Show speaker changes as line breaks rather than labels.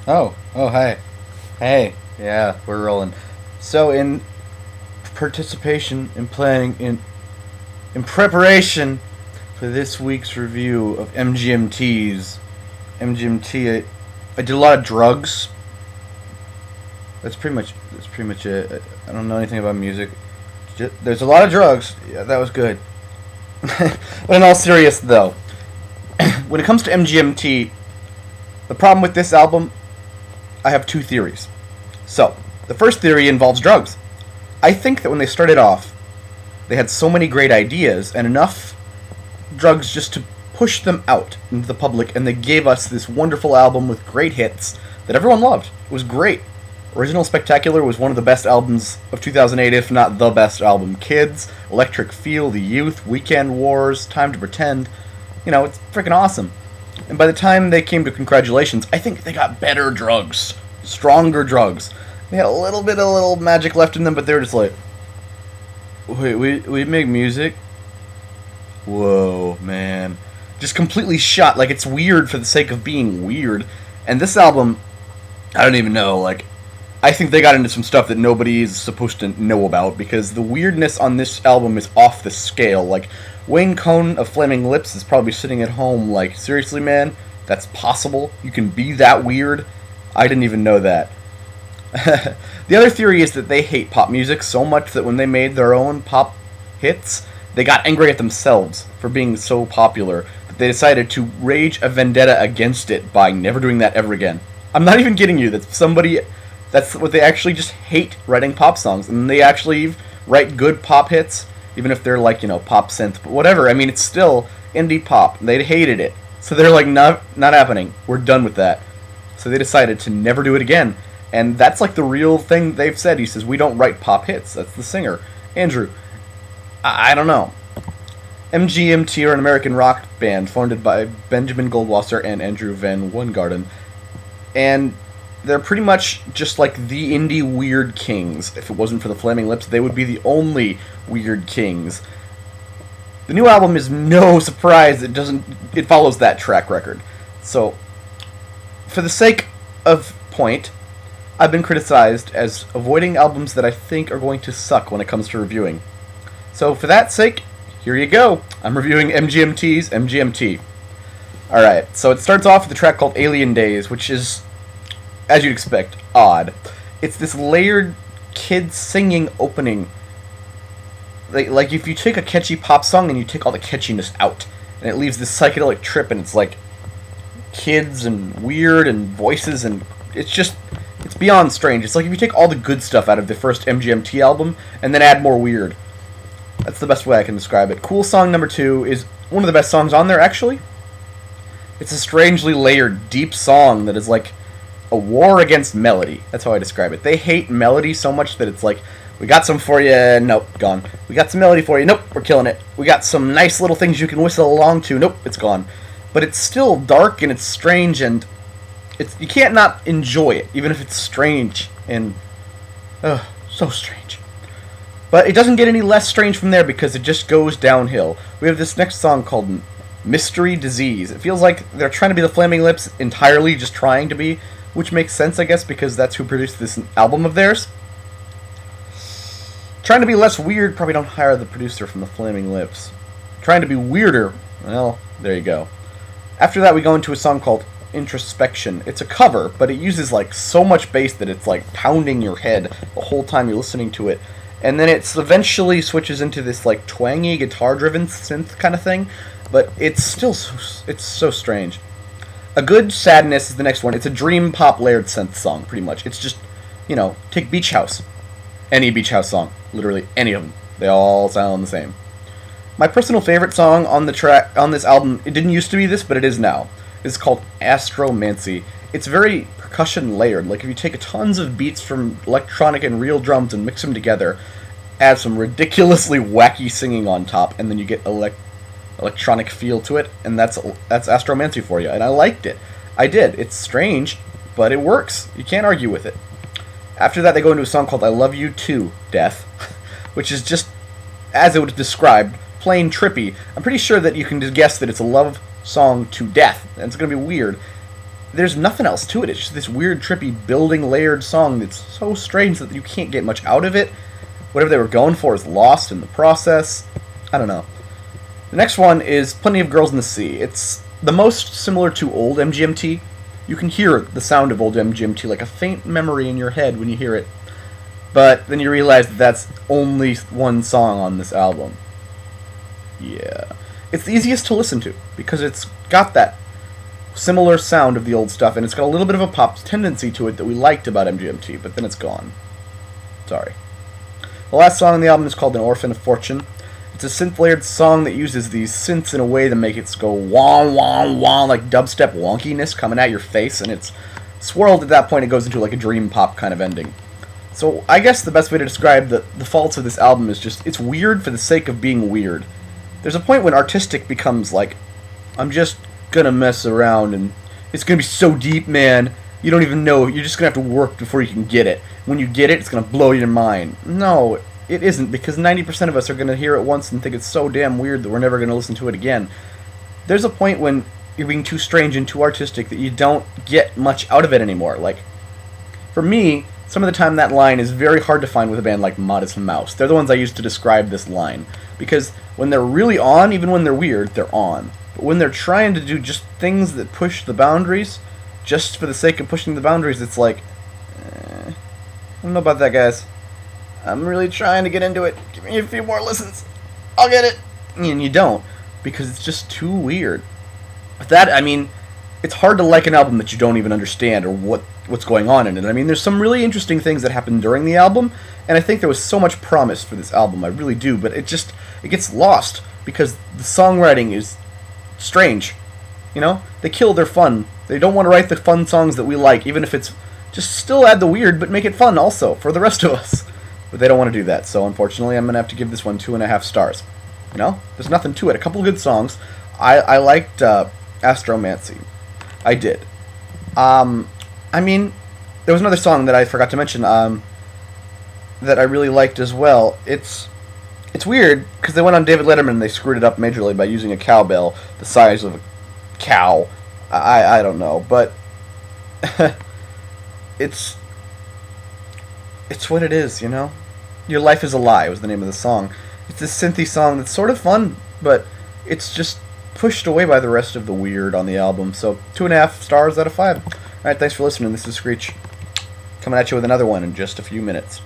Oh, hey. Hey, yeah, we're rolling. So, in participation in planning, in preparation for this week's review of MGMT, I did a lot of drugs. That's pretty much it. I don't know anything about music. There's a lot of drugs. Yeah, that was good. But in all serious, though, when it comes to MGMT, the problem with this album, I have two theories. So, the first theory involves drugs. I think that when they started off, they had so many great ideas and enough drugs just to push them out into the public, and they gave us this wonderful album with great hits that everyone loved. It was great. Original Spectacular was one of the best albums of 2008, if not the best album. Kids, Electric Feel, The Youth, Weekend Wars, Time to Pretend. It's freaking awesome. And by the time they came to Congratulations, I think they got better drugs. Stronger drugs. They had a little magic left in them, but they were just like, wait, we make music? Whoa, man. Just completely shot. Like, it's weird for the sake of being weird. And this album, I don't even know, like, I think they got into some stuff that nobody is supposed to know about, because the weirdness on this album is off the scale. Like, Wayne Cohn of Flaming Lips is probably sitting at home like, seriously, man? That's possible? You can be that weird? I didn't even know that. The other theory is that they hate pop music so much that when they made their own pop hits, they got angry at themselves for being so popular that they decided to rage a vendetta against it by never doing that ever again. I'm not even kidding you. That's what they actually just hate, writing pop songs, and they actually write good pop hits, even if they're like, pop synth, but whatever. I mean, it's still indie pop. They hated it. So they're like, not happening. We're done with that. So they decided to never do it again. And that's like the real thing they've said. He says, we don't write pop hits. That's the singer. Andrew, I don't know. MGMT are an American rock band founded by Benjamin Goldwasser and Andrew Van Weingarten. And they're pretty much just like the indie weird kings. If it wasn't for the Flaming Lips, they would be the only weird kings. The new album is no surprise. It follows that track record. So, for the sake of point, I've been criticized as avoiding albums that I think are going to suck when it comes to reviewing. So for that sake, here you go. I'm reviewing MGMT's MGMT. Alright, so it starts off with a track called Alien Days, which is, as you'd expect, odd. It's this layered kid singing opening. Like if you take a catchy pop song and you take all the catchiness out, and it leaves this psychedelic trip, and it's like kids and weird and voices, and it's beyond strange. It's like if you take all the good stuff out of the first MGMT album and then add more weird. That's the best way I can describe it. Cool Song number 2 is one of the best songs on there, actually. It's a strangely layered, deep song that is like a war against melody. That's how I describe it. They hate melody so much that it's like, we got some for you, nope, gone. We got some melody for you, nope, we're killing it. We got some nice little things you can whistle along to, nope, it's gone. But it's still dark and it's strange, and you can't not enjoy it, even if it's strange and so strange. But it doesn't get any less strange from there because it just goes downhill. We have this next song called Mystery Disease. It feels like they're trying to be the Flaming Lips entirely, just trying to be, which makes sense, I guess, because that's who produced this album of theirs. Trying to be less weird, probably don't hire the producer from the Flaming Lips. Trying to be weirder, well, there you go. After that, we go into a song called Introspection. It's a cover, but it uses like so much bass that it's like pounding your head the whole time you're listening to it. And then it eventually switches into this like twangy guitar-driven synth kind of thing, but it's still it's so strange. A Good Sadness is the next one. It's a dream pop layered synth song, pretty much. It's just, take Beach House. Any Beach House song. Literally any of them. They all sound the same. My personal favorite song on this album, it didn't used to be this, but it is now. It's called Astromancy. It's very percussion layered. Like if you take tons of beats from electronic and real drums and mix them together, add some ridiculously wacky singing on top, and then you get electronic feel to it, and that's Astromancy for you. And I liked it. I did. It's strange, but it works. You can't argue with it. After that, they go into a song called I Love You Too, Death, which is just, as it was described, plain trippy. I'm pretty sure that you can guess that it's a love song to death, and it's going to be weird. there's nothing else to it. It's just this weird, trippy, building, layered song that's so strange that you can't get much out of it. Whatever they were going for is lost in the process. I don't know. The next one is Plenty of Girls in the Sea. It's the most similar to old MGMT. You can hear the sound of old MGMT like a faint memory in your head when you hear it. But then you realize that that's only one song on this album. Yeah. It's the easiest to listen to because it's got that similar sound of the old stuff, and it's got a little bit of a pop tendency to it that we liked about MGMT, but then it's gone. Sorry. The last song on the album is called An Orphan of Fortune. It's a synth-layered song that uses these synths in a way that make it go wah wah wah, like dubstep wonkiness coming at your face, and it's swirled at that point. It goes into like a dream pop kind of ending. So I guess the best way to describe the faults of this album is just it's weird for the sake of being weird. There's a point when artistic becomes like, I'm just gonna mess around and it's gonna be so deep, man. You don't even know. You're just gonna have to work before you can get it. When you get it, it's gonna blow your mind. No, it isn't, because 90% of us are gonna hear it once and think it's so damn weird that we're never gonna listen to it again. There's a point when you're being too strange and too artistic that you don't get much out of it anymore. Like, for me, some of the time that line is very hard to find with a band like Modest Mouse. They're the ones I use to describe this line. Because when they're really on, even when they're weird, they're on. But when they're trying to do just things that push the boundaries, just for the sake of pushing the boundaries, it's like, I don't know about that, guys. I'm really trying to get into it. Give me a few more listens. I'll get it. And you don't, because it's just too weird. With that, I mean, it's hard to like an album that you don't even understand or what's going on in it. I mean, there's some really interesting things that happen during the album, and I think there was so much promise for this album. I really do, but it gets lost because the songwriting is strange. You know? They kill their fun. They don't want to write the fun songs that we like, even if it's just still add the weird, but make it fun also for the rest of us. But they don't want to do that, so unfortunately I'm going to have to give this one 2.5 stars. You know? There's nothing to it. A couple of good songs. I liked Astromancy. I did. I mean, there was another song that I forgot to mention that I really liked as well. It's weird, because they went on David Letterman and they screwed it up majorly by using a cowbell the size of a cow. I don't know, but it's what it is, you know? Your Life is a Lie was the name of the song. It's this synthy song that's sort of fun, but it's just pushed away by the rest of the weird on the album. So 2.5 stars out of 5. Alright, thanks for listening. This is Screech, coming at you with another one in just a few minutes.